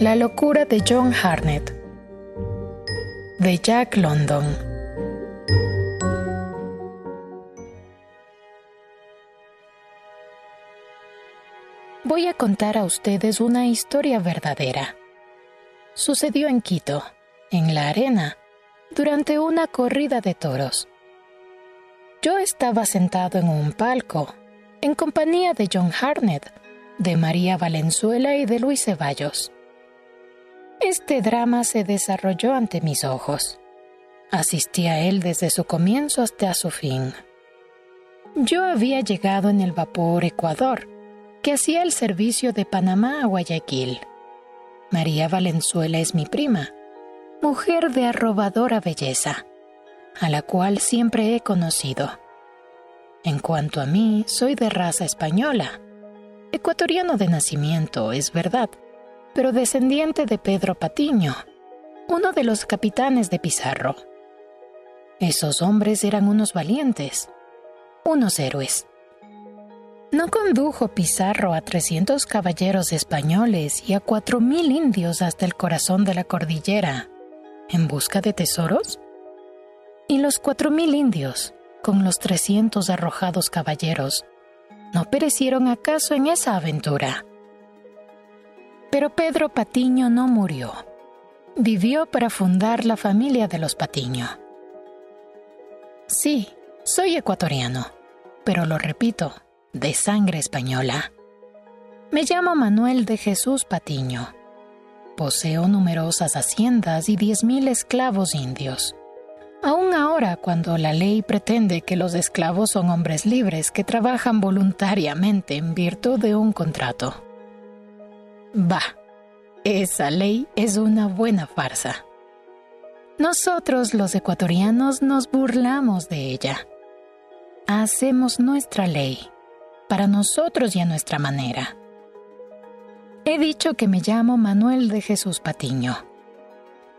La locura de John Hartnett, de Jack London. Voy a contar a ustedes una historia verdadera. Sucedió en Quito, en la arena, durante una corrida de toros. Yo estaba sentado en un palco, en compañía de John Hartnett, de María Valenzuela y de Luis Ceballos. Este drama se desarrolló ante mis ojos. Asistí a él desde su comienzo hasta su fin. Yo había llegado en el vapor Ecuador, que hacía el servicio de Panamá a Guayaquil. María Valenzuela es mi prima, mujer de arrobadora belleza, a la cual siempre he conocido. En cuanto a mí, soy de raza española, ecuatoriano de nacimiento, es verdad, pero descendiente de Pedro Patiño, uno de los capitanes de Pizarro. Esos hombres eran unos valientes, unos héroes. ¿No condujo Pizarro a 300 caballeros españoles y a 4,000 indios hasta el corazón de la cordillera en busca de tesoros? ¿Y los 4,000 indios, con los 300 arrojados caballeros, no perecieron acaso en esa aventura? Pero Pedro Patiño no murió. Vivió para fundar la familia de los Patiño. Sí, soy ecuatoriano, pero lo repito, de sangre española. Me llamo Manuel de Jesús Patiño. Poseo numerosas haciendas y 10,000 esclavos indios. Aún ahora, cuando la ley pretende que los esclavos son hombres libres que trabajan voluntariamente en virtud de un contrato. Bah, esa ley es una buena farsa. Nosotros, los ecuatorianos, nos burlamos de ella. Hacemos nuestra ley, para nosotros y a nuestra manera. He dicho que me llamo Manuel de Jesús Patiño.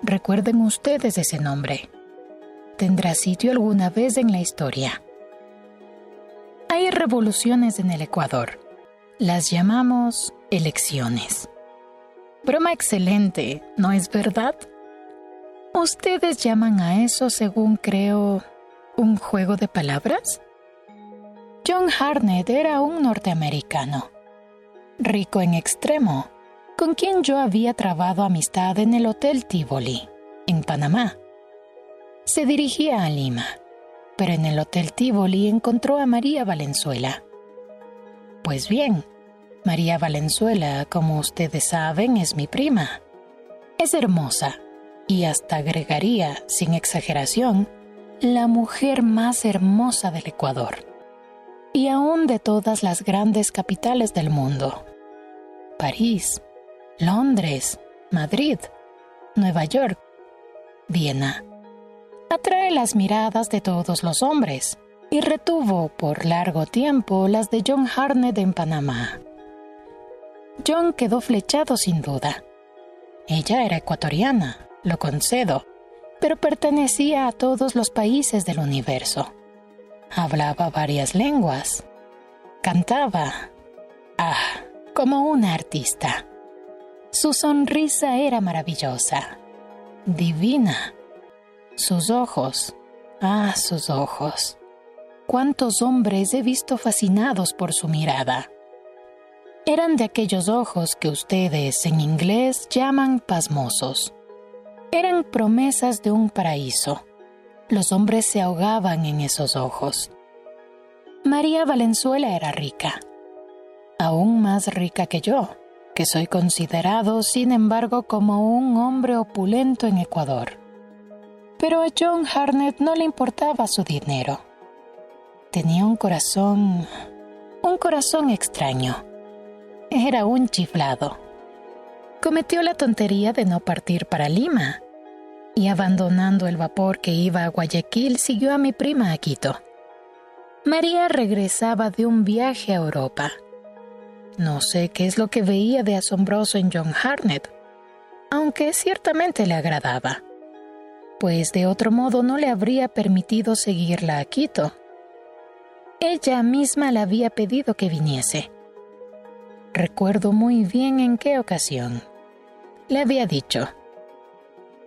Recuerden ustedes ese nombre. Tendrá sitio alguna vez en la historia. Hay revoluciones en el Ecuador. Las llamamos elecciones. Broma excelente, ¿no es verdad? ¿Ustedes llaman a eso, según creo, un juego de palabras? John Hartnett era un norteamericano, rico en extremo, con quien yo había trabado amistad en el Hotel Tivoli, en Panamá. Se dirigía a Lima, pero en el Hotel Tivoli encontró a María Valenzuela. Pues bien, María Valenzuela, como ustedes saben, es mi prima. Es hermosa, y hasta agregaría, sin exageración, la mujer más hermosa del Ecuador, y aún de todas las grandes capitales del mundo. París, Londres, Madrid, Nueva York, Viena. Atrae las miradas de todos los hombres, y retuvo por largo tiempo las de John Hartnett en Panamá. John quedó flechado sin duda. Ella era ecuatoriana, lo concedo, pero pertenecía a todos los países del universo. Hablaba varias lenguas. Cantaba. Como una artista. Su sonrisa era maravillosa, divina. Sus ojos. Sus ojos. Cuántos hombres he visto fascinados por su mirada. Eran de aquellos ojos que ustedes en inglés llaman pasmosos. Eran promesas de un paraíso. Los hombres se ahogaban en esos ojos. María Valenzuela era rica, aún más rica que yo, que soy considerado, sin embargo, como un hombre opulento en Ecuador. Pero a John Hartnett no le importaba su dinero. Tenía un corazón extraño. Era un chiflado. Cometió la tontería de no partir para Lima, y abandonando el vapor que iba a Guayaquil, siguió a mi prima a Quito. María regresaba de un viaje a Europa. No sé qué es lo que veía de asombroso en John Hartnett, aunque ciertamente le agradaba, pues de otro modo no le habría permitido seguirla a Quito. Ella misma le había pedido que viniese. Recuerdo muy bien en qué ocasión. le había dicho: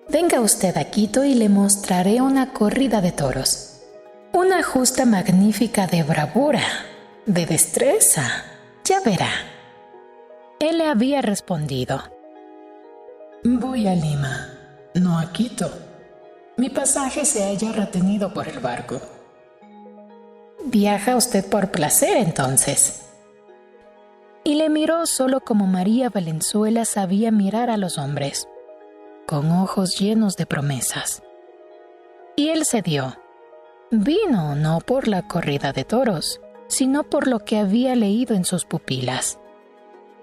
«Venga usted a Quito y le mostraré una corrida de toros. Una justa magnífica de bravura, de destreza, ya verá». Él le había respondido: «Voy a Lima, no a Quito. Mi pasaje se halla retenido por el barco». «¿Viaja usted por placer, entonces?». Y le miró solo como María Valenzuela sabía mirar a los hombres, con ojos llenos de promesas. Y él cedió. Vino no por la corrida de toros, sino por lo que había leído en sus pupilas.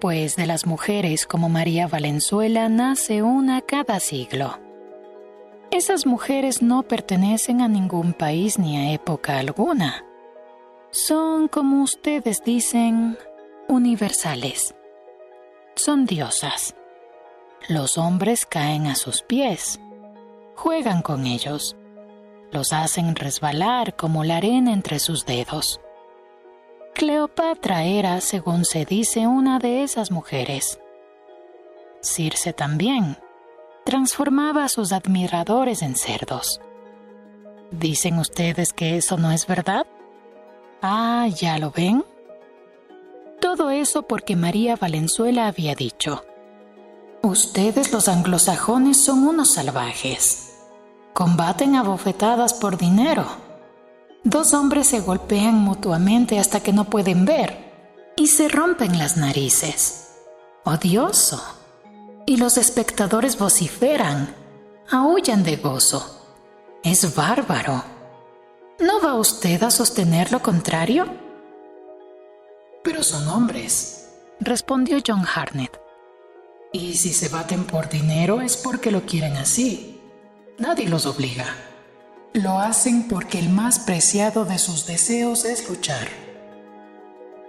Pues de las mujeres como María Valenzuela nace una cada siglo. Esas mujeres no pertenecen a ningún país ni a época alguna. Son, como ustedes dicen, universales. Son diosas. Los hombres caen a sus pies, juegan con ellos, los hacen resbalar como la arena entre sus dedos. Cleopatra era, según se dice, una de esas mujeres. Circe también transformaba a sus admiradores en cerdos. ¿Dicen ustedes que eso no es verdad? Ah, ¿ya lo ven? Todo eso porque María Valenzuela había dicho: «Ustedes los anglosajones son unos salvajes. Combaten a bofetadas por dinero. Dos hombres se golpean mutuamente hasta que no pueden ver y se rompen las narices. Odioso. Y los espectadores vociferan, aúllan de gozo. Es bárbaro. ¿No va usted a sostener lo contrario?». «Pero son hombres», respondió John Hartnett. «Y si se baten por dinero es porque lo quieren así. Nadie los obliga. Lo hacen porque el más preciado de sus deseos es luchar».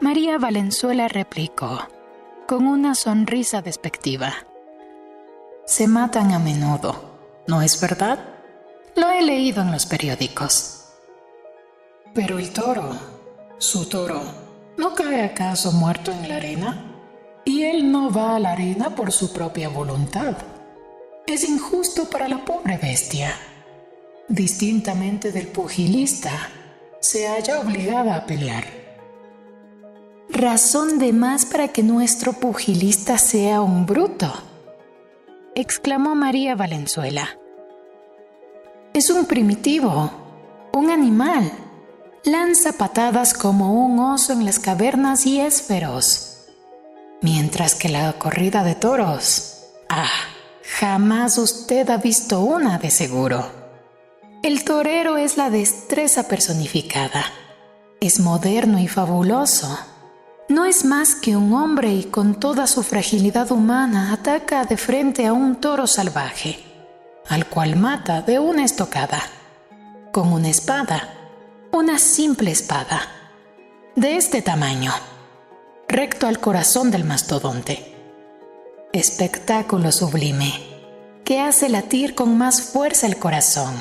María Valenzuela replicó, con una sonrisa despectiva: «Se matan a menudo, ¿no es verdad? Lo he leído en los periódicos». «Pero el toro, su toro, ¿no cae acaso muerto en la arena? Y él no va a la arena por su propia voluntad. Es injusto para la pobre bestia. Distintamente del pugilista, se halla obligada a pelear». «Razón de más para que nuestro pugilista sea un bruto», exclamó María Valenzuela. «Es un primitivo, un animal. Lanza patadas como un oso en las cavernas y es feroz. Mientras que la corrida de toros, jamás usted ha visto una de seguro. El torero es la destreza personificada. Es moderno y fabuloso. No es más que un hombre y con toda su fragilidad humana ataca de frente a un toro salvaje, al cual mata de una estocada, con una espada, una simple espada, de este tamaño, recto al corazón del mastodonte. Espectáculo sublime, que hace latir con más fuerza el corazón.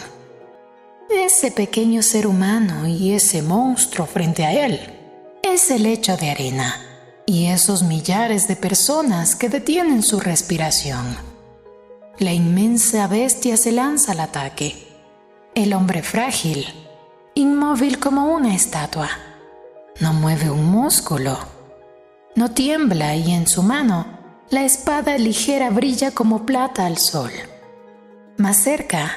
Ese pequeño ser humano y ese monstruo frente a él es el lecho de arena y esos millares de personas que detienen su respiración. La inmensa bestia se lanza al ataque. El hombre frágil, inmóvil como una estatua, no mueve un músculo, no tiembla y en su mano la espada ligera brilla como plata al sol. Más cerca,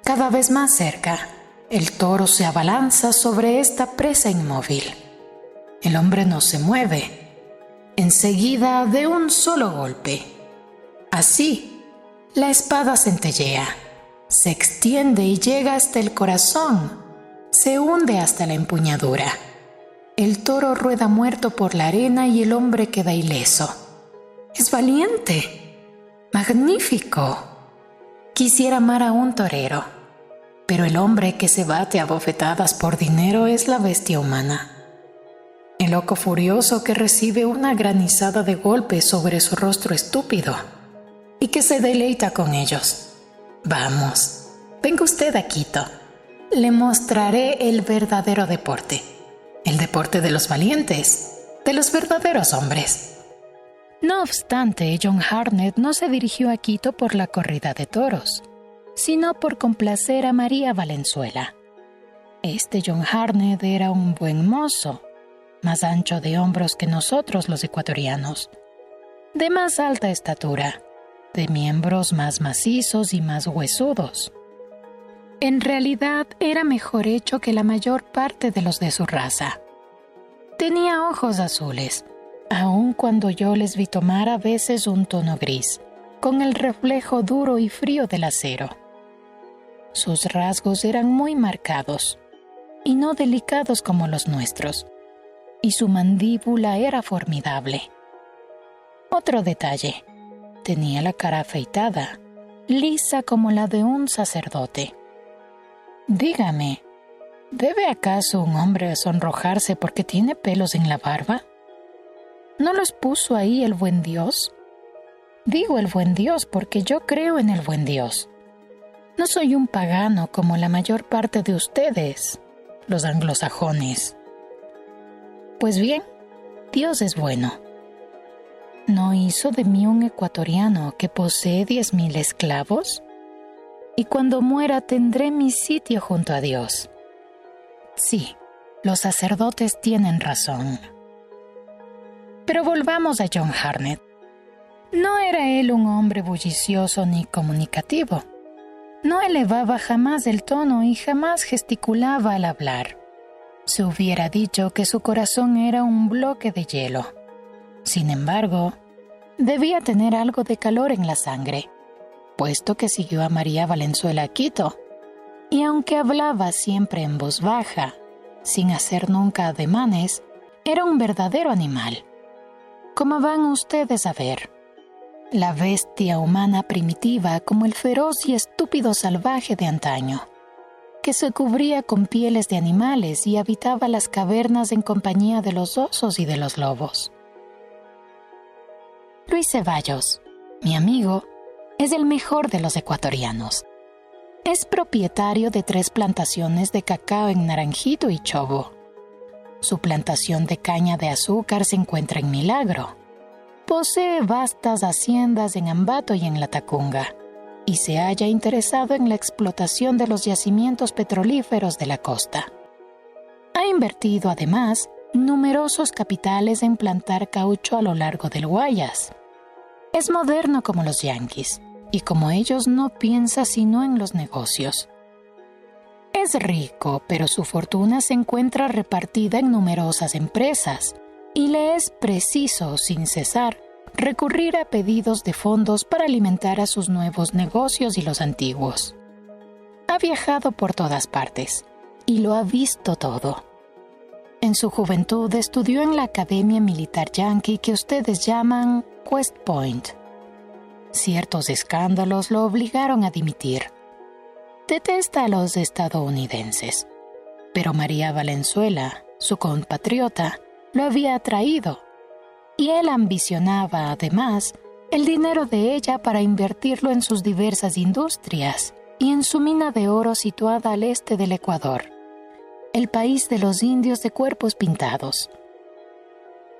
cada vez más cerca, el toro se abalanza sobre esta presa inmóvil. El hombre no se mueve. Enseguida, de un solo golpe. Así, la espada centellea, se extiende y llega hasta el corazón, se hunde hasta la empuñadura. El toro rueda muerto por la arena y el hombre queda ileso. Es valiente, magnífico. Quisiera amar a un torero, pero el hombre que se bate a bofetadas por dinero es la bestia humana. El loco furioso que recibe una granizada de golpes sobre su rostro estúpido y que se deleita con ellos. Vamos, venga usted a Quito. Le mostraré el verdadero deporte, el deporte de los valientes, de los verdaderos hombres. No obstante, John Hartnett no se dirigió a Quito por la corrida de toros, sino por complacer a María Valenzuela. Este John Hartnett era un buen mozo, más ancho de hombros que nosotros los ecuatorianos, de más alta estatura, de miembros más macizos y más huesudos. En realidad era mejor hecho que la mayor parte de los de su raza. Tenía ojos azules, aun cuando yo les vi tomar a veces un tono gris, con el reflejo duro y frío del acero. Sus rasgos eran muy marcados, y no delicados como los nuestros, y su mandíbula era formidable. Otro detalle, tenía la cara afeitada, lisa como la de un sacerdote. Dígame, ¿debe acaso un hombre sonrojarse porque tiene pelos en la barba? ¿No los puso ahí el buen Dios? Digo el buen Dios porque yo creo en el buen Dios. No soy un pagano como la mayor parte de ustedes, los anglosajones. Pues bien, Dios es bueno. ¿No hizo de mí un ecuatoriano que posee 10,000 esclavos? Y cuando muera tendré mi sitio junto a Dios. Sí, los sacerdotes tienen razón. Pero volvamos a John Hartnett. No era él un hombre bullicioso ni comunicativo. No elevaba jamás el tono y jamás gesticulaba al hablar. Se hubiera dicho que su corazón era un bloque de hielo. Sin embargo, debía tener algo de calor en la sangre, puesto que siguió a María Valenzuela a Quito, y aunque hablaba siempre en voz baja, sin hacer nunca ademanes, era un verdadero animal. Como van ustedes a ver, la bestia humana primitiva como el feroz y estúpido salvaje de antaño, que se cubría con pieles de animales y habitaba las cavernas en compañía de los osos y de los lobos. Luis Ceballos, mi amigo, es el mejor de los ecuatorianos. Es propietario de 3 plantaciones de cacao en Naranjito y Chobo. Su plantación de caña de azúcar se encuentra en Milagro. Posee vastas haciendas en Ambato y en Latacunga, y se halla interesado en la explotación de los yacimientos petrolíferos de la costa. Ha invertido, además, numerosos capitales en plantar caucho a lo largo del Guayas. Es moderno como los yanquis, y como ellos no piensa sino en los negocios. Es rico, pero su fortuna se encuentra repartida en numerosas empresas, y le es preciso, sin cesar, recurrir a pedidos de fondos para alimentar a sus nuevos negocios y los antiguos. Ha viajado por todas partes, y lo ha visto todo. En su juventud estudió en la Academia Militar Yankee que ustedes llaman West Point. Ciertos escándalos lo obligaron a dimitir. Detesta a los estadounidenses, pero María Valenzuela, su compatriota, lo había atraído, y él ambicionaba, además, el dinero de ella para invertirlo en sus diversas industrias y en su mina de oro situada al este del Ecuador, el país de los indios de cuerpos pintados.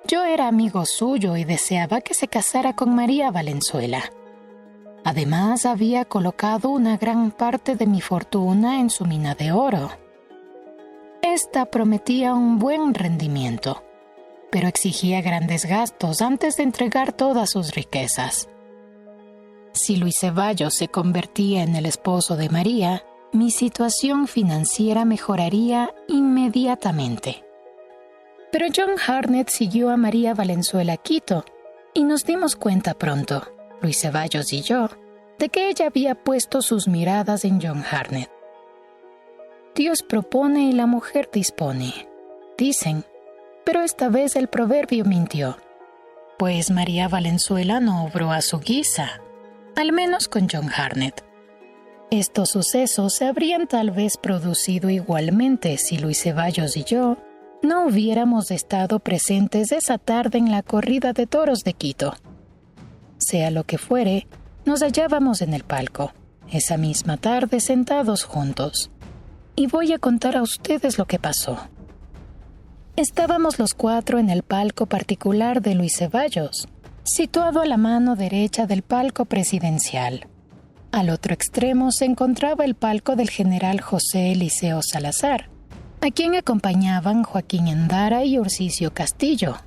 Yo era amigo suyo y deseaba que se casara con María Valenzuela. Además, había colocado una gran parte de mi fortuna en su mina de oro. Esta prometía un buen rendimiento, pero exigía grandes gastos antes de entregar todas sus riquezas. Si Luis Ceballos se convertía en el esposo de María, mi situación financiera mejoraría inmediatamente. Pero John Hartnett siguió a María Valenzuela a Quito, y nos dimos cuenta pronto, Luis Ceballos y yo, de que ella había puesto sus miradas en John Hartnett. Dios propone y la mujer dispone, dicen, pero esta vez el proverbio mintió, pues María Valenzuela no obró a su guisa, al menos con John Hartnett. Estos sucesos se habrían tal vez producido igualmente si Luis Ceballos y yo no hubiéramos estado presentes esa tarde en la corrida de toros de Quito. Sea lo que fuere, nos hallábamos en el palco, esa misma tarde sentados juntos. Y voy a contar a ustedes lo que pasó. Estábamos los 4 en el palco particular de Luis Ceballos, situado a la mano derecha del palco presidencial. Al otro extremo se encontraba el palco del general José Eliseo Salazar, a quien acompañaban Joaquín Endara y Ursicio Castillo,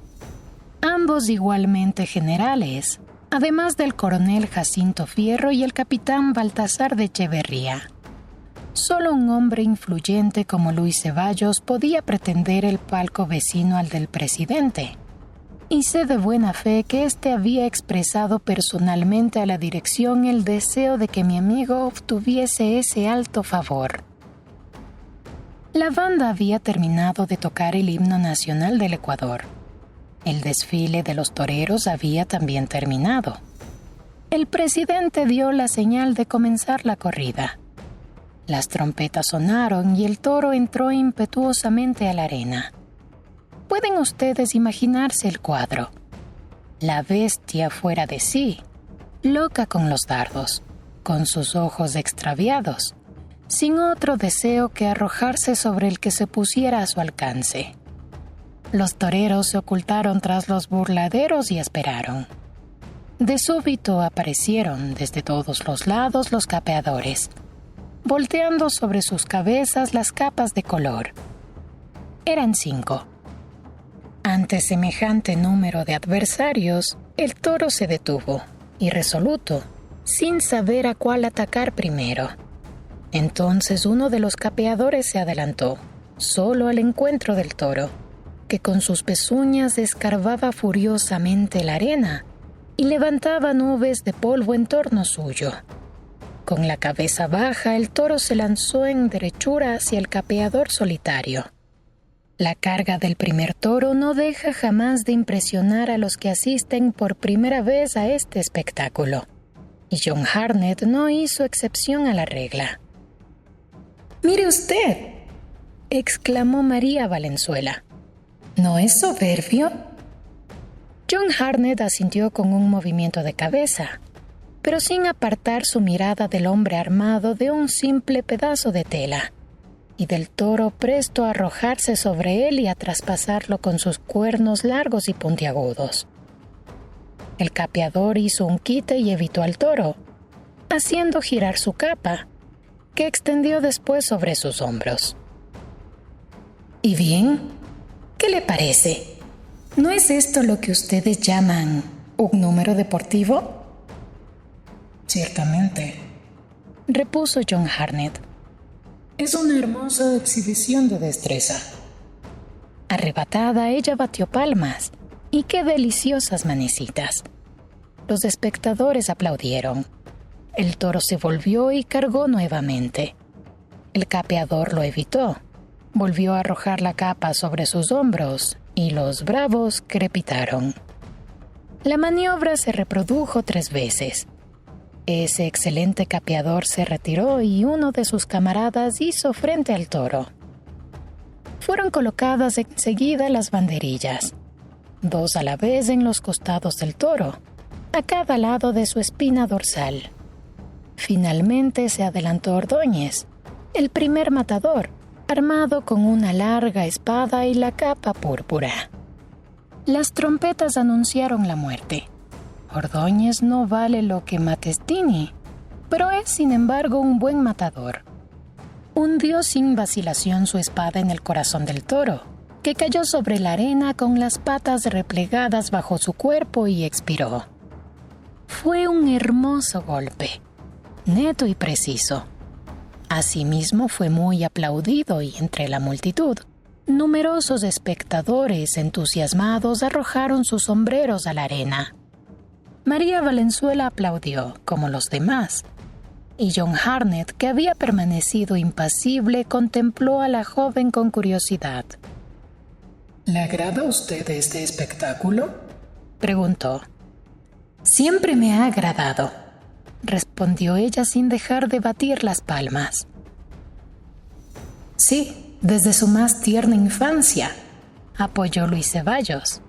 ambos igualmente generales, además del coronel Jacinto Fierro y el capitán Baltasar de Echeverría. Solo un hombre influyente como Luis Ceballos podía pretender el palco vecino al del presidente, y sé de buena fe que éste había expresado personalmente a la dirección el deseo de que mi amigo obtuviese ese alto favor. La banda había terminado de tocar el himno nacional del Ecuador. El desfile de los toreros había también terminado. El presidente dio la señal de comenzar la corrida. Las trompetas sonaron y el toro entró impetuosamente a la arena. Pueden ustedes imaginarse el cuadro. La bestia fuera de sí, loca con los dardos, con sus ojos extraviados, sin otro deseo que arrojarse sobre el que se pusiera a su alcance. Los toreros se ocultaron tras los burladeros y esperaron. De súbito aparecieron desde todos los lados los capeadores, volteando sobre sus cabezas las capas de color. Eran 5. Ante semejante número de adversarios, el toro se detuvo, irresoluto, sin saber a cuál atacar primero. Entonces uno de los capeadores se adelantó, solo al encuentro del toro, que con sus pezuñas escarbaba furiosamente la arena y levantaba nubes de polvo en torno suyo. Con la cabeza baja, el toro se lanzó en derechura hacia el capeador solitario. La carga del primer toro no deja jamás de impresionar a los que asisten por primera vez a este espectáculo, y John Hartnett no hizo excepción a la regla. «¡Mire usted!», exclamó María Valenzuela. «¿No es soberbio?». John Hartnett asintió con un movimiento de cabeza, pero sin apartar su mirada del hombre armado de un simple pedazo de tela, y del toro presto a arrojarse sobre él y a traspasarlo con sus cuernos largos y puntiagudos. El capeador hizo un quite y evitó al toro, haciendo girar su capa, que extendió después sobre sus hombros. «¿Y bien? ¿Qué le parece? ¿No es esto lo que ustedes llaman un número deportivo?». «Ciertamente», repuso John Hartnett. «Es una hermosa exhibición de destreza». Arrebatada, ella batió palmas, y qué deliciosas manecitas. Los espectadores aplaudieron. El toro se volvió y cargó nuevamente. El capeador lo evitó. Volvió a arrojar la capa sobre sus hombros, y los bravos crepitaron. La maniobra se reprodujo 3 veces. Ese excelente capeador se retiró y uno de sus camaradas hizo frente al toro. Fueron colocadas enseguida las banderillas, 2 a la vez en los costados del toro, a cada lado de su espina dorsal. Finalmente se adelantó Ordóñez, el primer matador, armado con una larga espada y la capa púrpura. Las trompetas anunciaron la muerte. Ordóñez no vale lo que Mattestini, pero es sin embargo un buen matador. Hundió sin vacilación su espada en el corazón del toro, que cayó sobre la arena con las patas replegadas bajo su cuerpo y expiró. Fue un hermoso golpe, neto y preciso. Asimismo fue muy aplaudido y entre la multitud, numerosos espectadores entusiasmados arrojaron sus sombreros a la arena. María Valenzuela aplaudió, como los demás, y John Hartnett, que había permanecido impasible, contempló a la joven con curiosidad. «¿Le agrada a usted este espectáculo?», preguntó. «Siempre me ha agradado», respondió ella sin dejar de batir las palmas. «Sí, desde su más tierna infancia», apoyó Luis Ceballos.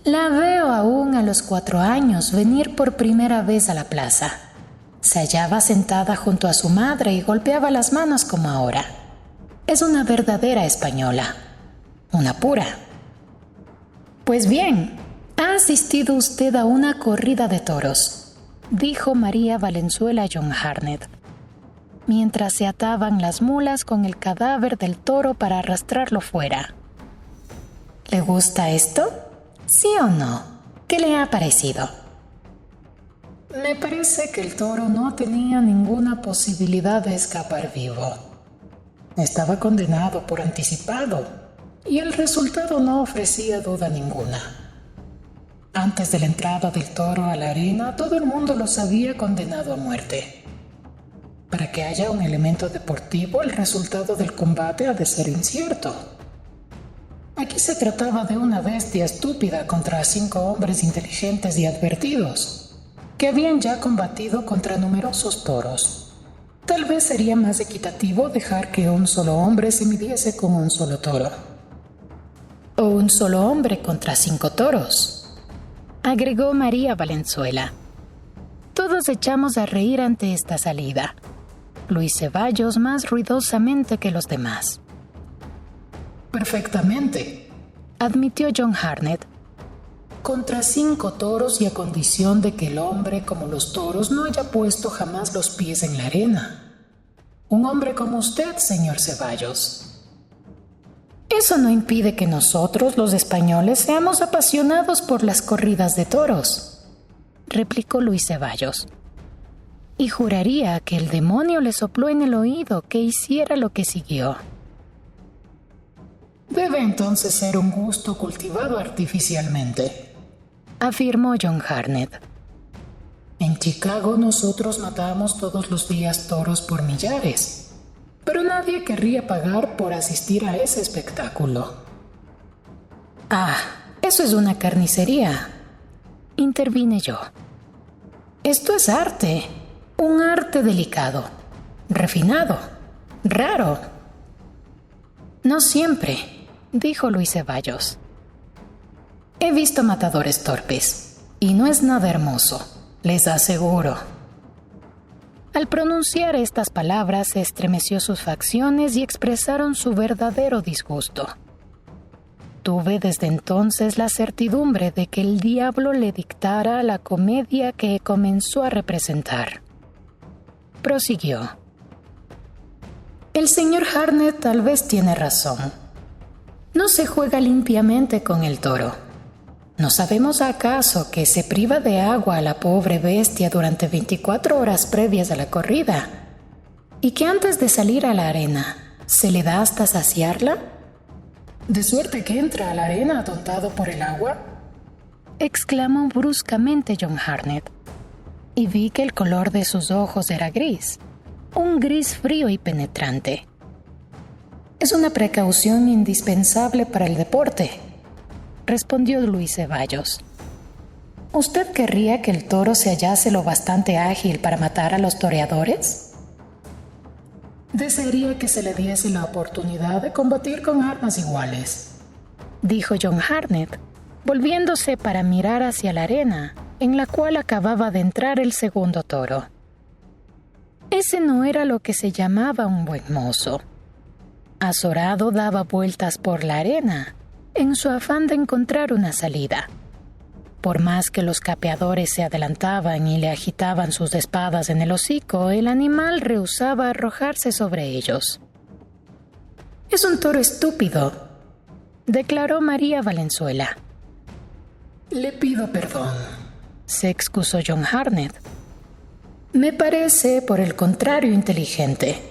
«La veo aún a los 4 años venir por primera vez a la plaza. Se hallaba sentada junto a su madre y golpeaba las manos como ahora. Es una verdadera española, una pura». «Pues bien, ¿Ha asistido usted a una corrida de toros?, dijo María Valenzuela a John Hartnett, mientras se ataban las mulas con el cadáver del toro para arrastrarlo fuera. ¿Le gusta esto? ¿Sí o no? ¿Qué le ha parecido? Me parece que el toro no tenía ninguna posibilidad de escapar vivo. Estaba condenado por anticipado y el resultado no ofrecía duda ninguna. Antes de la entrada del toro a la arena, todo el mundo los había condenado a muerte. Para que haya un elemento deportivo, el resultado del combate ha de ser incierto. Aquí se trataba de una bestia estúpida contra 5 hombres inteligentes y advertidos, que habían ya combatido contra numerosos toros. Tal vez sería más equitativo dejar que un solo hombre se midiese con un solo toro. O un solo hombre contra 5 toros, agregó María Valenzuela. Todos echamos a reír ante esta salida, Luis Ceballos más ruidosamente que los demás. Perfectamente, admitió John Hartnett. Contra 5 toros y a condición de que el hombre, como los toros, no haya puesto jamás los pies en la arena. Un hombre como usted, señor Ceballos. Eso no impide que nosotros, los españoles, seamos apasionados por las corridas de toros, replicó Luis Ceballos. Y juraría que el demonio le sopló en el oído que hiciera lo que siguió. Debe entonces ser un gusto cultivado artificialmente, afirmó John Hartnett. En Chicago nosotros matamos todos los días toros por millares, pero nadie querría pagar por asistir a ese espectáculo. Ah, eso es una carnicería, intervine yo. Esto es arte, un arte delicado, refinado, raro. No siempre, dijo Luis Ceballos. He visto matadores torpes, y no es nada hermoso, les aseguro. Al pronunciar estas palabras se estremeció sus facciones y expresaron su verdadero disgusto. Tuve desde entonces la certidumbre de que el diablo le dictara la comedia que comenzó a representar. Prosiguió. El señor Hartnett tal vez tiene razón. No se juega limpiamente con el toro. ¿No sabemos acaso que se priva de agua a la pobre bestia durante 24 horas previas a la corrida? ¿Y que antes de salir a la arena se le da hasta saciarla? ¿De suerte que entra a la arena atontado por el agua?, exclamó bruscamente John Hartnett, y vi que el color de sus ojos era gris, un gris frío y penetrante. Es una precaución indispensable para el deporte, respondió Luis Ceballos. ¿Usted querría que el toro se hallase lo bastante ágil para matar a los toreadores? Desearía que se le diese la oportunidad de combatir con armas iguales, dijo John Hartnett, volviéndose para mirar hacia la arena, en la cual acababa de entrar el segundo toro. Ese no era lo que se llamaba un buen mozo. Azorado daba vueltas por la arena, en su afán de encontrar una salida. Por más que los capeadores se adelantaban y le agitaban sus espadas en el hocico, el animal rehusaba arrojarse sobre ellos. «Es un toro estúpido», declaró María Valenzuela. «Le pido perdón», se excusó John Hartnett. «Me parece, por el contrario, inteligente.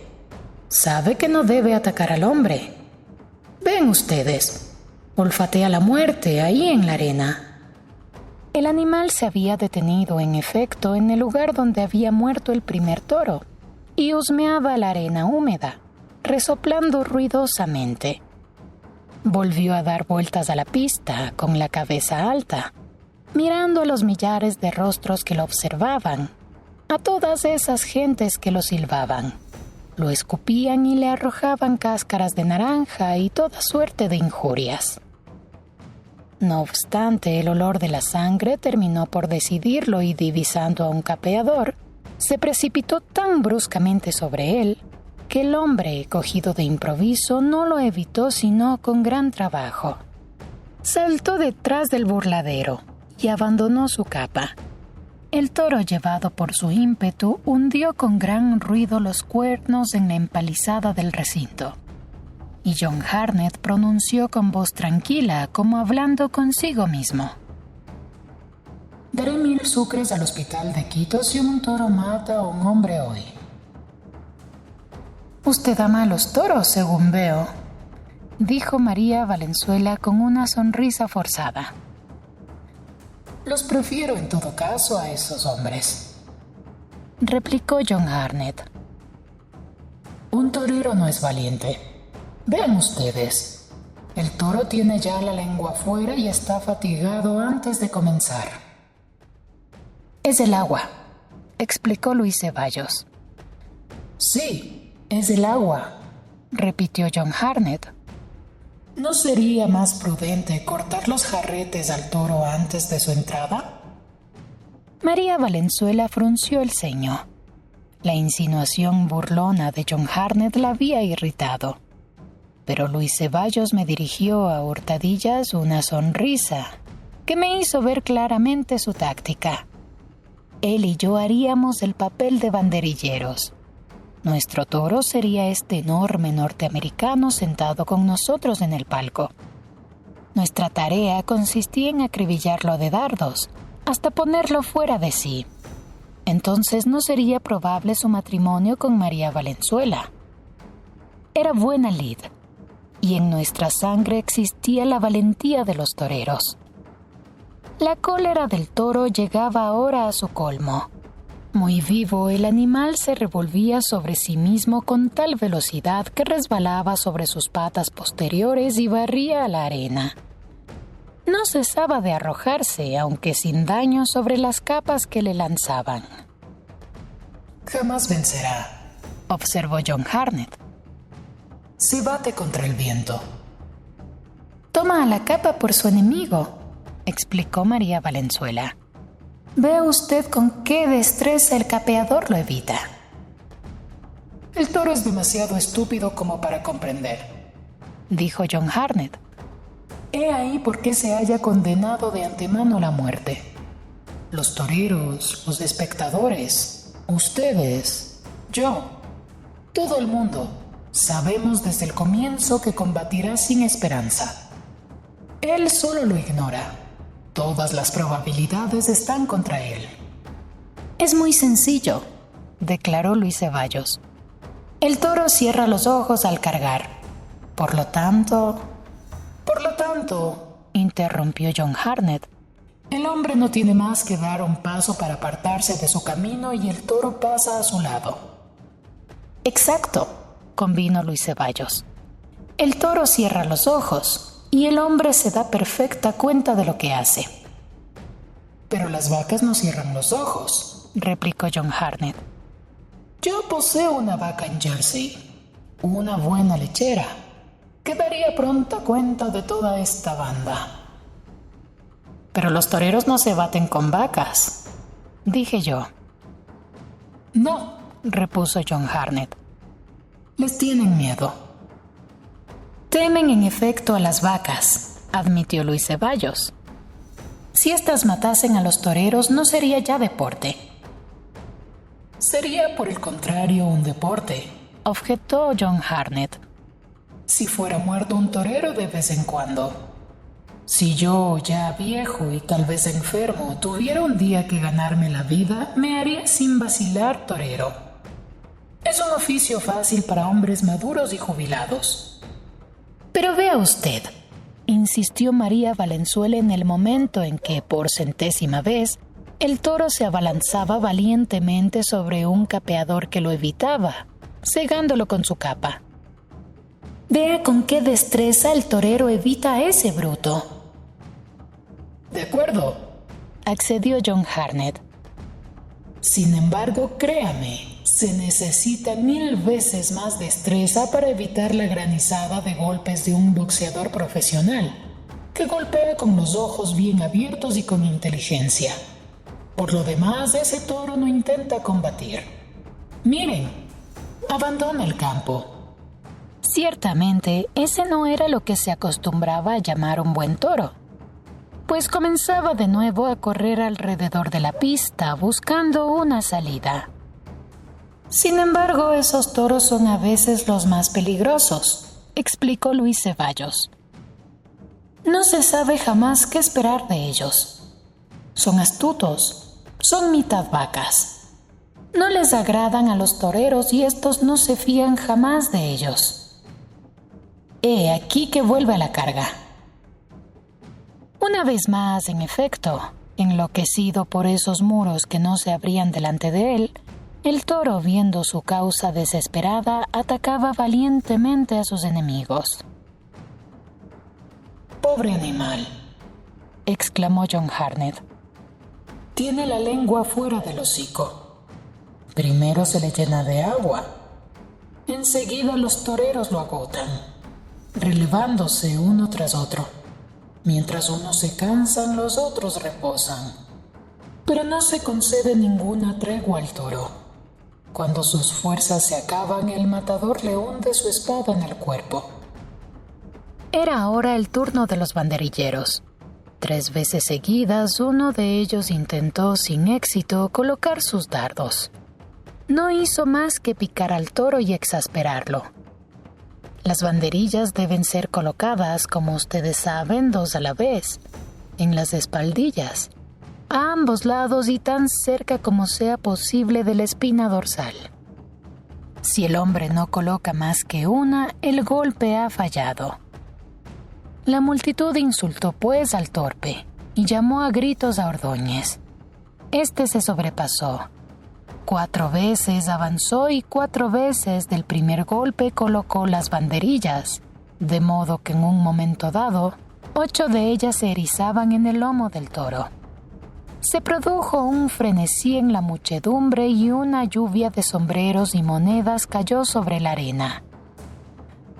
Sabe que no debe atacar al hombre. Ven ustedes. Olfatea la muerte ahí en la arena». El animal se había detenido, en efecto, en el lugar donde había muerto el primer toro, y husmeaba la arena húmeda, resoplando ruidosamente. Volvió a dar vueltas a la pista, con la cabeza alta, mirando a los millares de rostros que lo observaban, a todas esas gentes que lo silbaban, lo escupían y le arrojaban cáscaras de naranja y toda suerte de injurias. No obstante, el olor de la sangre terminó por decidirlo y, divisando a un capeador, se precipitó tan bruscamente sobre él que el hombre, cogido de improviso, no lo evitó sino con gran trabajo. Saltó detrás del burladero, y abandonó su capa. El toro, llevado por su ímpetu, hundió con gran ruido los cuernos en la empalizada del recinto. Y John Hartnett pronunció con voz tranquila, como hablando consigo mismo: Daré 1000 sucres al hospital de Quito si un toro mata a un hombre hoy. Usted ama a los toros, según veo, dijo María Valenzuela con una sonrisa forzada. Los prefiero en todo caso a esos hombres, replicó John Hartnett. Un torero no es valiente. Vean ustedes, el toro tiene ya la lengua afuera y está fatigado antes de comenzar. Es el agua, explicó Luis Ceballos. Sí, es el agua, repitió John Hartnett. ¿No sería más prudente cortar los jarretes al toro antes de su entrada? María Valenzuela frunció el ceño. La insinuación burlona de John Hartnett la había irritado. Pero Luis Ceballos me dirigió a hurtadillas una sonrisa que me hizo ver claramente su táctica. Él y yo haríamos el papel de banderilleros. Nuestro toro sería este enorme norteamericano sentado con nosotros en el palco. Nuestra tarea consistía en acribillarlo de dardos, hasta ponerlo fuera de sí. Entonces no sería probable su matrimonio con María Valenzuela. Era buena lid, y en nuestra sangre existía la valentía de los toreros. La cólera del toro llegaba ahora a su colmo. Muy vivo, el animal se revolvía sobre sí mismo con tal velocidad que resbalaba sobre sus patas posteriores y barría a la arena. No cesaba de arrojarse, aunque sin daño, sobre las capas que le lanzaban. Jamás vencerá, observó John Hartnett. Se bate contra el viento. Toma a la capa por su enemigo, explicó María Valenzuela. Vea usted con qué destreza el capeador lo evita. El toro es demasiado estúpido como para comprender, dijo John Hartnett. He ahí por qué se haya condenado de antemano a la muerte. Los toreros, los espectadores, ustedes, yo, todo el mundo, sabemos desde el comienzo que combatirá sin esperanza. Él solo lo ignora. Todas las probabilidades están contra él. Es muy sencillo, declaró Luis Ceballos. El toro cierra los ojos al cargar. Por lo tanto, interrumpió John Hartnett, el hombre no tiene más que dar un paso para apartarse de su camino y el toro pasa a su lado. Exacto, convino Luis Ceballos. El toro cierra los ojos y el hombre se da perfecta cuenta de lo que hace. Pero las vacas no cierran los ojos, replicó John Hartnett. Yo poseo una vaca en Jersey, una buena lechera, que daría pronta cuenta de toda esta banda. Pero los toreros no se baten con vacas, dije yo. No, repuso John Hartnett. Les tienen miedo. Temen en efecto a las vacas, admitió Luis Ceballos. Si éstas matasen a los toreros, no sería ya deporte. Sería, por el contrario, un deporte, objetó John Hartnett. Si fuera muerto un torero de vez en cuando. Si yo, ya viejo y tal vez enfermo, tuviera un día que ganarme la vida, me haría sin vacilar torero. Es un oficio fácil para hombres maduros y jubilados. Pero vea usted, insistió María Valenzuela en el momento en que, por 100ª vez, el toro se abalanzaba valientemente sobre un capeador que lo evitaba, cegándolo con su capa. Vea con qué destreza el torero evita a ese bruto. De acuerdo, accedió John Hartnett. Sin embargo, créame, se necesita 1000 veces más destreza para evitar la granizada de golpes de un boxeador profesional, que golpea con los ojos bien abiertos y con inteligencia. Por lo demás, ese toro no intenta combatir. Miren, abandona el campo. Ciertamente, ese no era lo que se acostumbraba a llamar un buen toro. pues comenzaba de nuevo a correr alrededor de la pista buscando una salida. Sin embargo, esos toros son a veces los más peligrosos, explicó Luis Ceballos. No se sabe jamás qué esperar de ellos. Son astutos, son mitad vacas. No les agradan a los toreros y estos no se fían jamás de ellos. He aquí que vuelve a la carga. Una vez más, en efecto, enloquecido por esos muros que no se abrían delante de él, el toro, viendo su causa desesperada, atacaba valientemente a sus enemigos. «Pobre animal», exclamó John Hartnett. «Tiene la lengua fuera del hocico. Primero se le llena de agua. Enseguida los toreros lo agotan, relevándose uno tras otro. Mientras unos se cansan, los otros reposan. Pero no se concede ninguna tregua al toro. Cuando sus fuerzas se acaban, el matador le hunde su espada en el cuerpo». Era ahora el turno de los banderilleros. 3 veces seguidas, uno de ellos intentó sin éxito colocar sus dardos. No hizo más que picar al toro y exasperarlo. Las banderillas deben ser colocadas, como ustedes saben, 2 a la vez, en las espaldillas, a ambos lados y tan cerca como sea posible de la espina dorsal. Si el hombre no coloca más que una, el golpe ha fallado. La multitud insultó pues al torpe y llamó a gritos a Ordóñez. Este se sobrepasó. 4 veces avanzó y 4 veces del primer golpe colocó las banderillas, de modo que en un momento dado, 8 de ellas se erizaban en el lomo del toro. Se produjo un frenesí en la muchedumbre y una lluvia de sombreros y monedas cayó sobre la arena.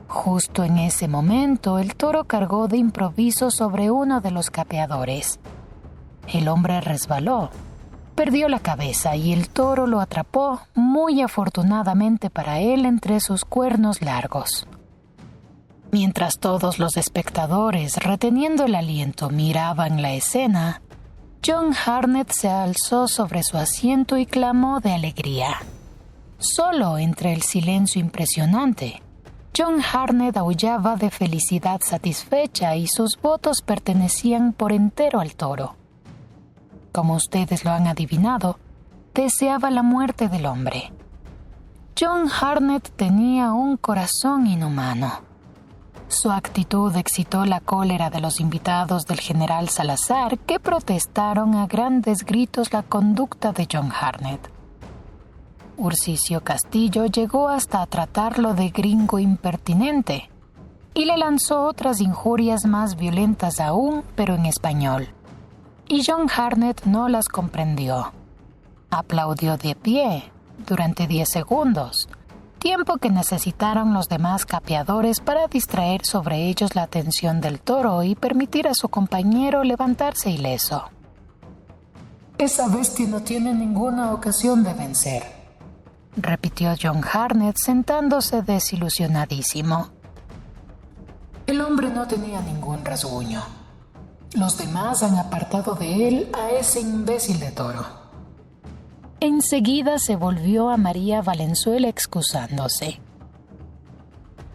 Justo en ese momento, el toro cargó de improviso sobre uno de los capeadores. El hombre resbaló, perdió la cabeza y el toro lo atrapó, muy afortunadamente para él, entre sus cuernos largos. Mientras todos los espectadores, reteniendo el aliento, miraban la escena, John Hartnett se alzó sobre su asiento y clamó de alegría. Solo entre el silencio impresionante, John Hartnett aullaba de felicidad satisfecha y sus votos pertenecían por entero al toro. Como ustedes lo han adivinado, deseaba la muerte del hombre. John Hartnett tenía un corazón inhumano. Su actitud excitó la cólera de los invitados del general Salazar, que protestaron a grandes gritos la conducta de John Hartnett. Ursicio Castillo llegó hasta a tratarlo de gringo impertinente y le lanzó otras injurias más violentas aún, pero en español. Y John Hartnett no las comprendió. Aplaudió de pie durante 10 segundos, tiempo que necesitaron los demás capeadores para distraer sobre ellos la atención del toro y permitir a su compañero levantarse ileso. «Esa bestia no tiene ninguna ocasión de vencer», repitió John Hartnett sentándose desilusionadísimo. «El hombre no tenía ningún rasguño. Los demás han apartado de él a ese imbécil de toro». Enseguida se volvió a María Valenzuela excusándose.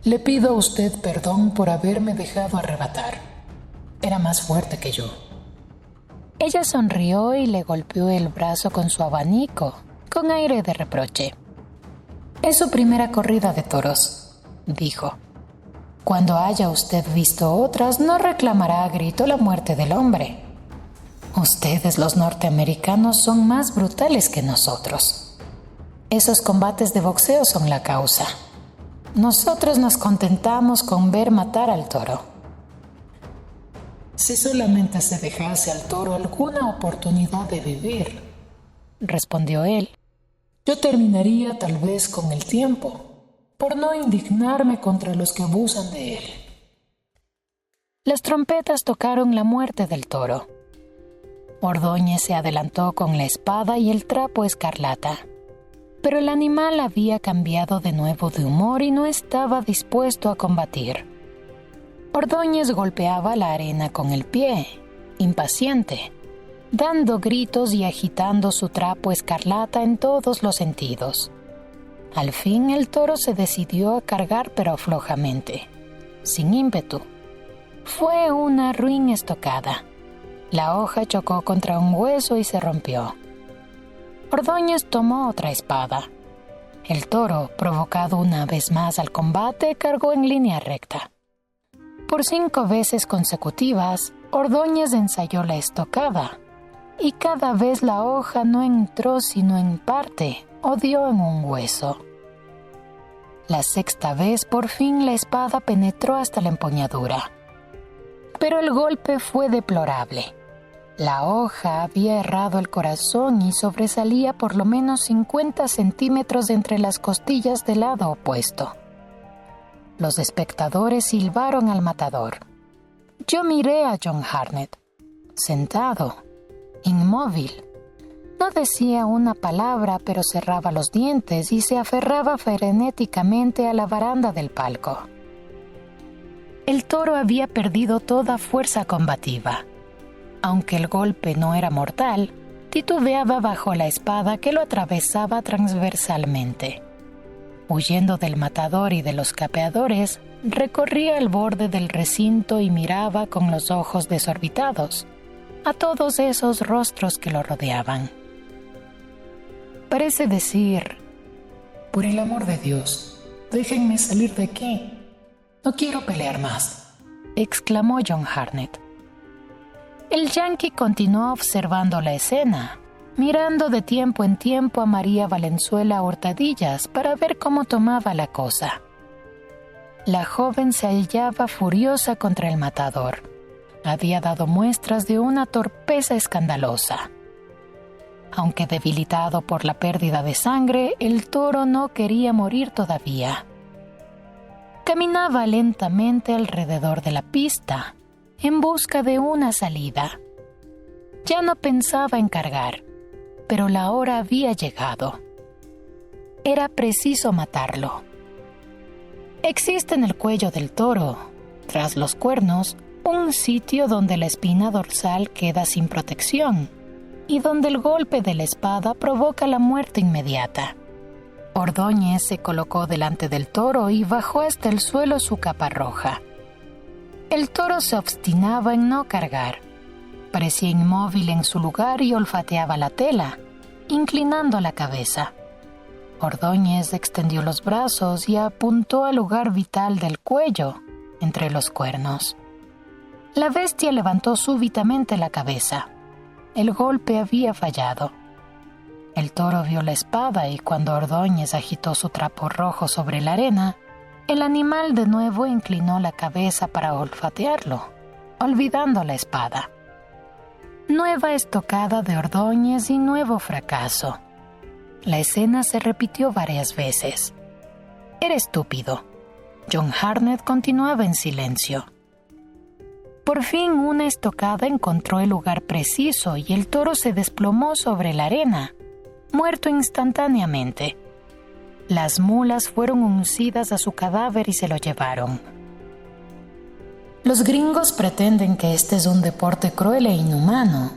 «Le pido a usted perdón por haberme dejado arrebatar. Era más fuerte que yo». Ella sonrió y le golpeó el brazo con su abanico, con aire de reproche. «Es su primera corrida de toros», dijo. «Cuando haya usted visto otras, no reclamará a grito la muerte del hombre. Ustedes, los norteamericanos, son más brutales que nosotros. Esos combates de boxeo son la causa. Nosotros nos contentamos con ver matar al toro». «Si solamente se dejase al toro alguna oportunidad de vivir», respondió él, «yo terminaría tal vez con el tiempo, por no indignarme contra los que abusan de él». Las trompetas tocaron la muerte del toro. Ordóñez se adelantó con la espada y el trapo escarlata, pero el animal había cambiado de nuevo de humor y no estaba dispuesto a combatir. Ordóñez golpeaba la arena con el pie, impaciente, dando gritos y agitando su trapo escarlata en todos los sentidos. Al fin el toro se decidió a cargar, pero flojamente, sin ímpetu. Fue una ruin estocada. La hoja chocó contra un hueso y se rompió. Ordóñez tomó otra espada. El toro, provocado una vez más al combate, cargó en línea recta. Por 5 veces consecutivas, Ordóñez ensayó la estocada, y cada vez la hoja no entró sino en parte o dio en un hueso. La 6ª vez, por fin, la espada penetró hasta la empuñadura. Pero el golpe fue deplorable. La hoja había errado el corazón y sobresalía por lo menos 50 centímetros entre las costillas del lado opuesto. Los espectadores silbaron al matador. Yo miré a John Hartnett, sentado, inmóvil. No decía una palabra, pero cerraba los dientes y se aferraba frenéticamente a la baranda del palco. El toro había perdido toda fuerza combativa. Aunque el golpe no era mortal, titubeaba bajo la espada que lo atravesaba transversalmente. Huyendo del matador y de los capeadores, recorría el borde del recinto y miraba con los ojos desorbitados a todos esos rostros que lo rodeaban. Parece decir: por el amor de Dios, déjenme salir de aquí. No quiero pelear más, exclamó John Hartnett. El yanqui continuó observando la escena, mirando de tiempo en tiempo a María Valenzuela a hurtadillas para ver cómo tomaba la cosa. La joven se hallaba furiosa contra el matador. Había dado muestras de una torpeza escandalosa. Aunque debilitado por la pérdida de sangre, el toro no quería morir todavía. Caminaba lentamente alrededor de la pista, en busca de una salida. Ya no pensaba en cargar, pero la hora había llegado. Era preciso matarlo. Existe en el cuello del toro, tras los cuernos, un sitio donde la espina dorsal queda sin protección y donde el golpe de la espada provoca la muerte inmediata. Ordóñez se colocó delante del toro y bajó hasta el suelo su capa roja. El toro se obstinaba en no cargar. Parecía inmóvil en su lugar y olfateaba la tela, inclinando la cabeza. Ordóñez extendió los brazos y apuntó al lugar vital del cuello, entre los cuernos. La bestia levantó súbitamente la cabeza. El golpe había fallado. El toro vio la espada y cuando Ordóñez agitó su trapo rojo sobre la arena, el animal de nuevo inclinó la cabeza para olfatearlo, olvidando la espada. Nueva estocada de Ordóñez y nuevo fracaso. La escena se repitió varias veces. Era estúpido. John Hartnett continuaba en silencio. Por fin una estocada encontró el lugar preciso y el toro se desplomó sobre la arena, muerto instantáneamente. Las mulas fueron uncidas a su cadáver y se lo llevaron. Los gringos pretenden que este es un deporte cruel e inhumano.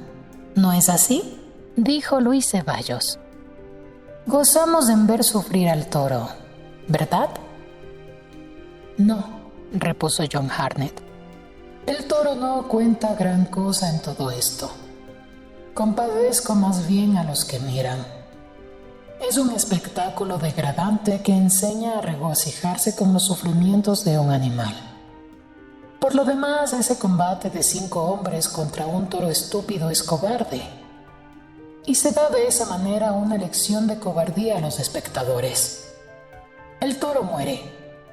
¿No es así?, dijo Luis Ceballos. Gozamos en ver sufrir al toro, ¿verdad? No, repuso John Hartnett. El toro no cuenta gran cosa en todo esto. Compadezco más bien a los que miran. Es un espectáculo degradante que enseña a regocijarse con los sufrimientos de un animal. Por lo demás, ese combate de 5 hombres contra un toro estúpido es cobarde. Y se da de esa manera una lección de cobardía a los espectadores. El toro muere,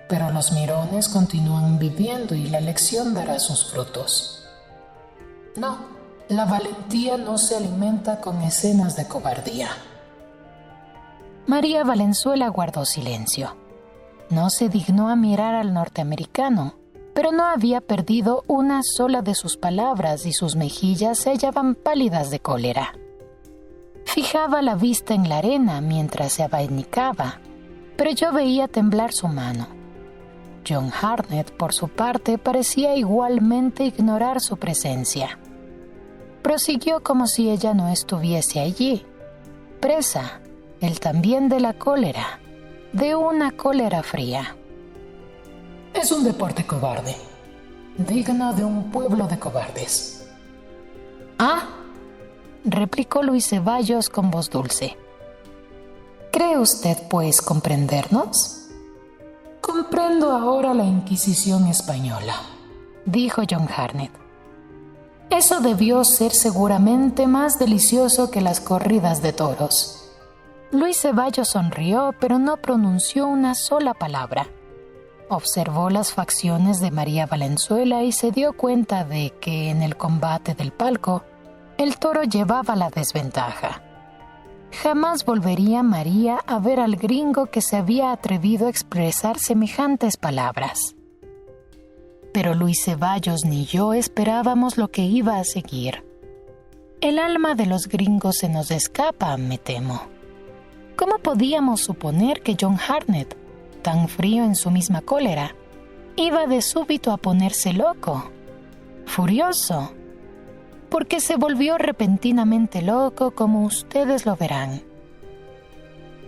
pero los mirones continúan viviendo y la lección dará sus frutos. No, la valentía no se alimenta con escenas de cobardía. María Valenzuela guardó silencio. No se dignó a mirar al norteamericano, pero no había perdido una sola de sus palabras y sus mejillas se hallaban pálidas de cólera. Fijaba la vista en la arena mientras se abanicaba, pero yo veía temblar su mano. John Hartnett, por su parte, parecía igualmente ignorar su presencia. Prosiguió como si ella no estuviese allí, presa, él también de la cólera, de una cólera fría. Es un deporte cobarde, digno de un pueblo de cobardes. «Ah», replicó Luis Ceballos con voz dulce. «¿Cree usted, pues, comprendernos?» «Comprendo ahora la Inquisición española», dijo John Hartnett. «Eso debió ser seguramente más delicioso que las corridas de toros». Luis Ceballos sonrió, pero no pronunció una sola palabra. Observó las facciones de María Valenzuela y se dio cuenta de que en el combate del palco, el toro llevaba la desventaja. Jamás volvería María a ver al gringo que se había atrevido a expresar semejantes palabras. Pero Luis Ceballos ni yo esperábamos lo que iba a seguir. El alma de los gringos se nos escapa, me temo. ¿Cómo podíamos suponer que John Hartnett, tan frío en su misma cólera, iba de súbito a ponerse loco, furioso? Porque se volvió repentinamente loco, como ustedes lo verán.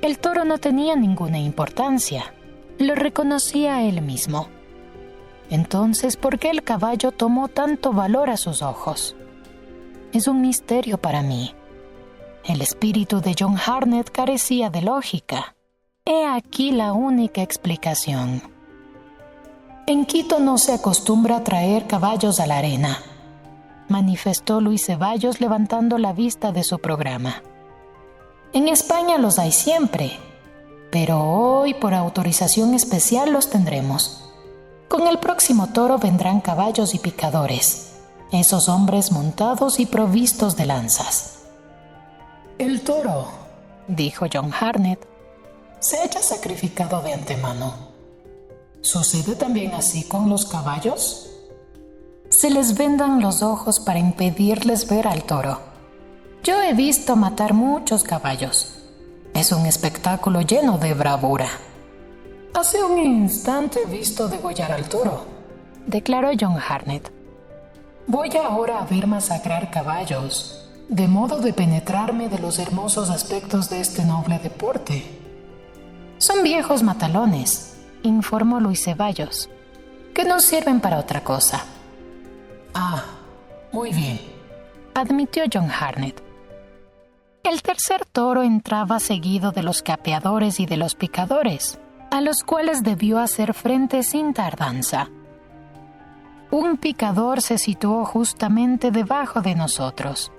El toro no tenía ninguna importancia, lo reconocía él mismo. Entonces, ¿por qué el caballo tomó tanto valor a sus ojos? Es un misterio para mí. El espíritu de John Hartnett carecía de lógica. He aquí la única explicación. En Quito no se acostumbra a traer caballos a la arena, manifestó Luis Ceballos levantando la vista de su programa. En España los hay siempre, pero hoy por autorización especial los tendremos. Con el próximo toro vendrán caballos y picadores, esos hombres montados y provistos de lanzas. El toro, dijo John Hartnett, se haya sacrificado de antemano. ¿Sucede también así con los caballos? Se les vendan los ojos para impedirles ver al toro. Yo he visto matar muchos caballos. Es un espectáculo lleno de bravura. Hace un instante he visto degollar al toro, declaró John Hartnett. Voy ahora a ver masacrar caballos, de modo de penetrarme de los hermosos aspectos de este noble deporte. Son viejos matalones, informó Luis Ceballos, que no sirven para otra cosa. Ah, muy bien, admitió John Hartnett. El tercer toro entraba seguido de los capeadores y de los picadores, a los cuales debió hacer frente sin tardanza. Un picador se situó justamente debajo de nosotros.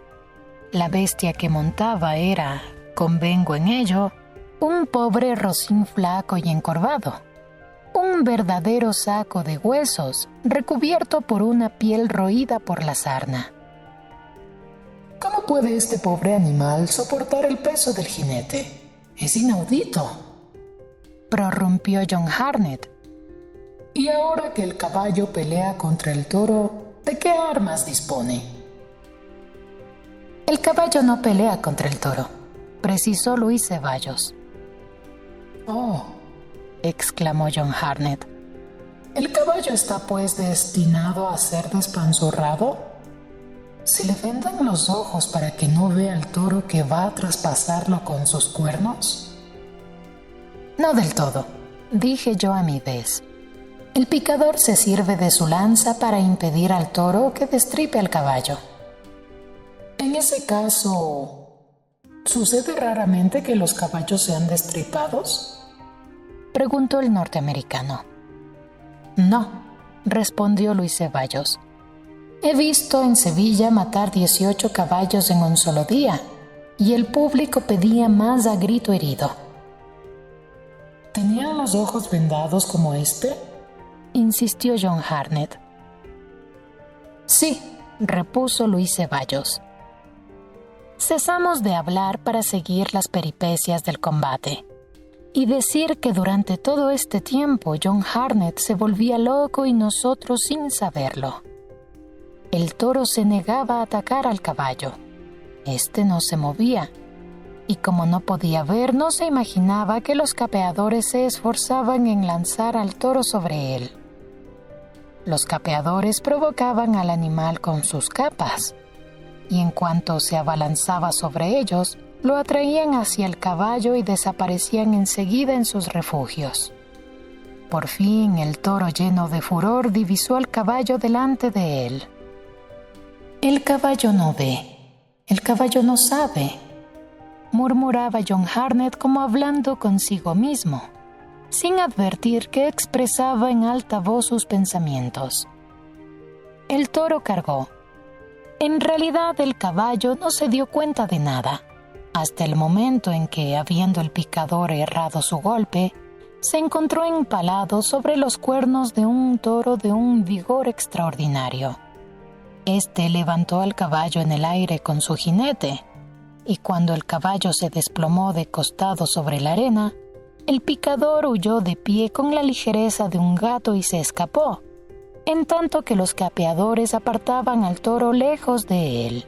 La bestia que montaba era, convengo en ello, un pobre rocín flaco y encorvado, un verdadero saco de huesos recubierto por una piel roída por la sarna. ¿Cómo puede este pobre animal soportar el peso del jinete? Es inaudito, prorrumpió John Hartnett. Y ahora que el caballo pelea contra el toro, ¿de qué armas dispone? El caballo no pelea contra el toro, precisó Luis Ceballos. Oh, exclamó John Hartnett. ¿El caballo está pues destinado a ser despanzurrado? ¿Se le vendan los ojos para que no vea al toro que va a traspasarlo con sus cuernos? No del todo, dije yo a mi vez. El picador se sirve de su lanza para impedir al toro que destripe al caballo. En ese caso, ¿sucede raramente que los caballos sean destripados?, preguntó el norteamericano. No, respondió Luis Ceballos. He visto en Sevilla matar 18 caballos en un solo día, y el público pedía más a grito herido. ¿Tenían los ojos vendados como este?, insistió John Hartnett. Sí, repuso Luis Ceballos. Cesamos de hablar para seguir las peripecias del combate y decir que durante todo este tiempo John Hartnett se volvía loco y nosotros sin saberlo. El toro se negaba a atacar al caballo. Este no se movía, y como no podía ver, no se imaginaba que los capeadores se esforzaban en lanzar al toro sobre él. Los capeadores provocaban al animal con sus capas. y en cuanto se abalanzaba sobre ellos, lo atraían hacia el caballo y desaparecían enseguida en sus refugios. Por fin el toro, lleno de furor, divisó al caballo delante de él. «El caballo no ve, el caballo no sabe», murmuraba John Hartnett como hablando consigo mismo, sin advertir que expresaba en alta voz sus pensamientos. El toro cargó. En realidad el caballo no se dio cuenta de nada, hasta el momento en que, habiendo el picador errado su golpe, se encontró empalado sobre los cuernos de un toro de un vigor extraordinario. Este levantó al caballo en el aire con su jinete, y cuando el caballo se desplomó de costado sobre la arena, el picador huyó de pie con la ligereza de un gato y se escapó, en tanto que los capeadores apartaban al toro lejos de él.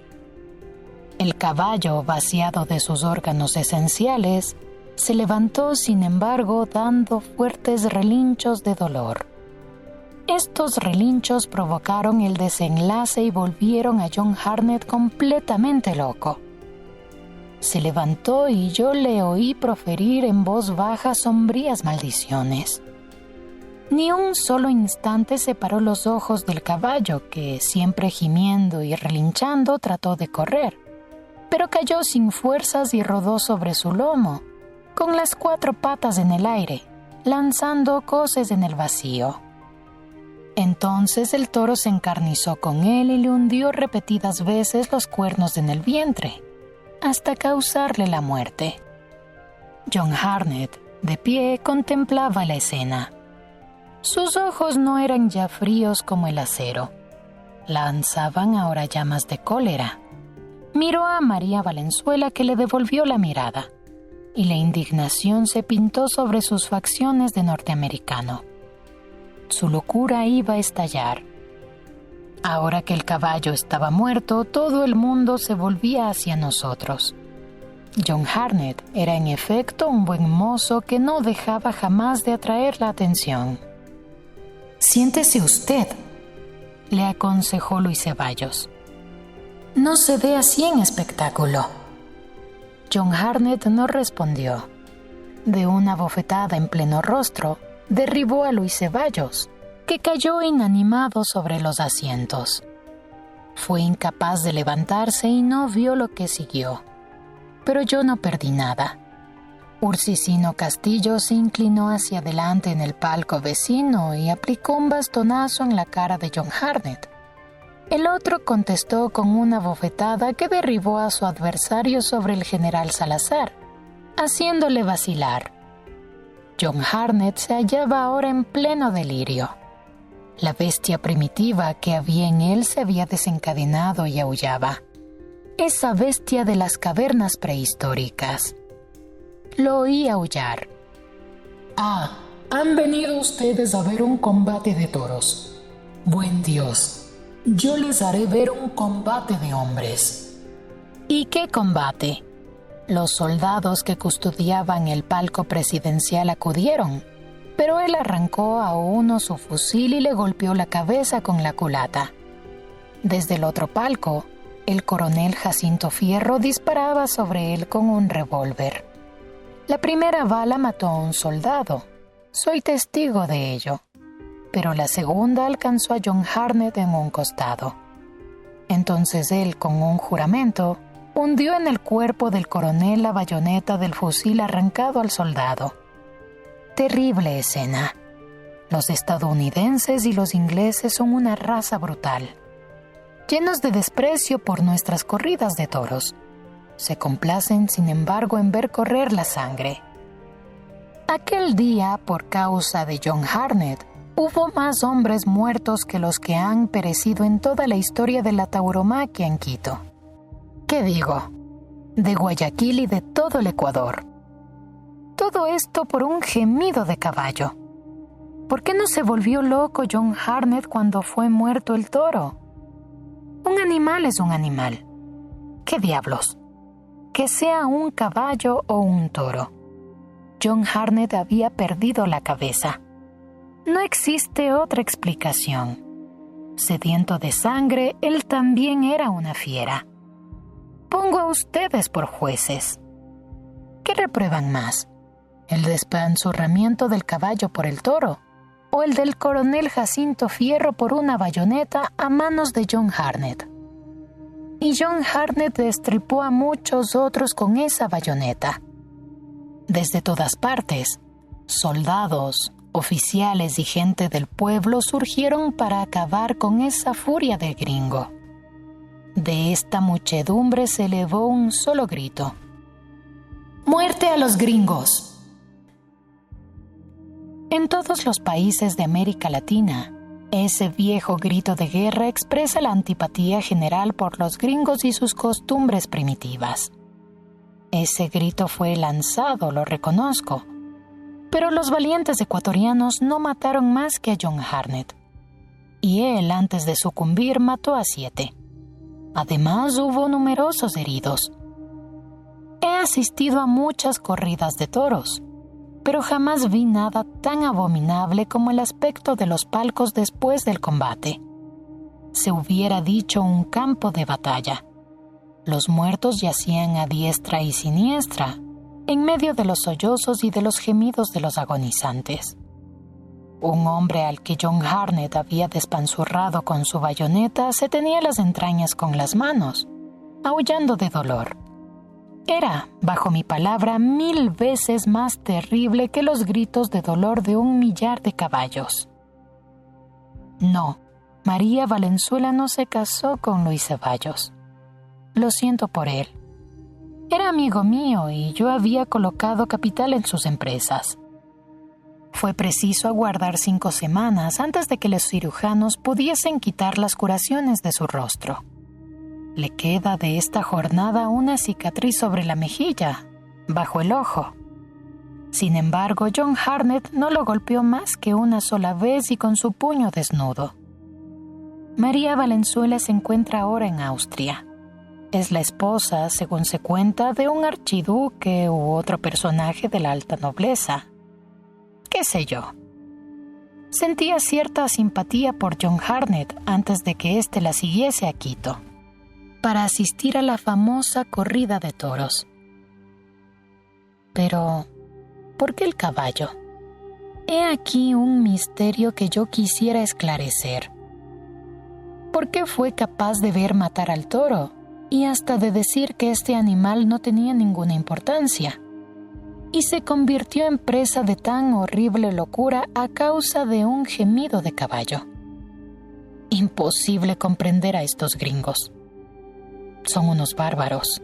El caballo, vaciado de sus órganos esenciales, se levantó, sin embargo, dando fuertes relinchos de dolor. Estos relinchos provocaron el desenlace y volvieron a John Hartnett completamente loco. Se levantó y yo le oí proferir en voz baja sombrías maldiciones. Ni un solo instante separó los ojos del caballo, que, siempre gimiendo y relinchando, trató de correr, pero cayó sin fuerzas y rodó sobre su lomo, con las 4 patas en el aire, lanzando coces en el vacío. Entonces el toro se encarnizó con él y le hundió repetidas veces los cuernos en el vientre, hasta causarle la muerte. John Hartnett, de pie, contemplaba la escena. Sus ojos no eran ya fríos como el acero. Lanzaban ahora llamas de cólera. Miró a María Valenzuela, que le devolvió la mirada, y la indignación se pintó sobre sus facciones de norteamericano. Su locura iba a estallar. Ahora que el caballo estaba muerto, todo el mundo se volvía hacia nosotros. John Hartnett era en efecto un buen mozo que no dejaba jamás de atraer la atención. «Siéntese usted», le aconsejó Luis Ceballos. «No se ve así en espectáculo». John Hartnett no respondió. De una bofetada en pleno rostro, derribó a Luis Ceballos, que cayó inanimado sobre los asientos. Fue incapaz de levantarse y no vio lo que siguió. Pero yo no perdí nada. Ursicino Castillo se inclinó hacia adelante en el palco vecino y aplicó un bastonazo en la cara de John Hartnett. El otro contestó con una bofetada que derribó a su adversario sobre el general Salazar, haciéndole vacilar. John Hartnett se hallaba ahora en pleno delirio. La bestia primitiva que había en él se había desencadenado y aullaba. Esa bestia de las cavernas prehistóricas. Lo oí aullar. «Ah, han venido ustedes a ver un combate de toros. Buen Dios, yo les haré ver un combate de hombres». ¿Y qué combate? Los soldados que custodiaban el palco presidencial acudieron, pero él arrancó a uno su fusil y le golpeó la cabeza con la culata. Desde el otro palco, el coronel Jacinto Fierro disparaba sobre él con un revólver. La primera bala mató a un soldado. Soy testigo de ello. Pero la segunda alcanzó a John Hartnett en un costado. Entonces él, con un juramento, hundió en el cuerpo del coronel la bayoneta del fusil arrancado al soldado. Terrible escena. Los estadounidenses y los ingleses son una raza brutal, llenos de desprecio por nuestras corridas de toros. Se complacen, sin embargo, en ver correr la sangre. Aquel día, por causa de John Hartnett, hubo más hombres muertos que los que han perecido en toda la historia de la tauromaquia en Quito. ¿Qué digo? De Guayaquil y de todo el Ecuador. Todo esto por un gemido de caballo. ¿Por qué no se volvió loco John Hartnett cuando fue muerto el toro? Un animal es un animal. ¿Qué diablos? Que sea un caballo o un toro. John Hartnett había perdido la cabeza. No existe otra explicación. Sediento de sangre, él también era una fiera. pongo a ustedes por jueces. ¿Qué reprueban más? ¿El despanzurramiento del caballo por el toro? ¿O el del coronel Jacinto Fierro por una bayoneta a manos de John Hartnett? Y John Hartnett destripó a muchos otros con esa bayoneta. Desde todas partes, soldados, oficiales y gente del pueblo surgieron para acabar con esa furia del gringo. De esta muchedumbre se elevó un solo grito: ¡Muerte a los gringos! En todos los países de América Latina, ese viejo grito de guerra expresa la antipatía general por los gringos y sus costumbres primitivas. Ese grito fue lanzado, lo reconozco, pero los valientes ecuatorianos no mataron más que a John Hartnett, y él, antes de sucumbir, mató a 7. Además, hubo numerosos heridos. He asistido a muchas corridas de toros, pero jamás vi nada tan abominable como el aspecto de los palcos después del combate. Se hubiera dicho un campo de batalla. Los muertos yacían a diestra y siniestra, en medio de los sollozos y de los gemidos de los agonizantes. Un hombre al que John Hartnett había despanzurrado con su bayoneta se tenía las entrañas con las manos, aullando de dolor. Era, bajo mi palabra, 1000 veces más terrible que los gritos de dolor de 1.000.000 de caballos. No, María Valenzuela no se casó con Luis Ceballos. Lo siento por él. Era amigo mío y yo había colocado capital en sus empresas. Fue preciso aguardar 5 semanas antes de que los cirujanos pudiesen quitar las curaciones de su rostro. Le queda de esta jornada una cicatriz sobre la mejilla, bajo el ojo. Sin embargo, John Hartnett no lo golpeó más que una sola vez y con su puño desnudo. María Valenzuela se encuentra ahora en Austria. Es la esposa, según se cuenta, de un archiduque u otro personaje de la alta nobleza. ¿Qué sé yo? Sentía cierta simpatía por John Hartnett antes de que éste la siguiese a Quito, para asistir a la famosa corrida de toros. Pero, ¿por qué el caballo? He aquí un misterio que yo quisiera esclarecer. ¿Por qué fue capaz de ver matar al toro y hasta de decir que este animal no tenía ninguna importancia, y se convirtió en presa de tan horrible locura a causa de un gemido de caballo? Imposible comprender a estos gringos. Son unos bárbaros.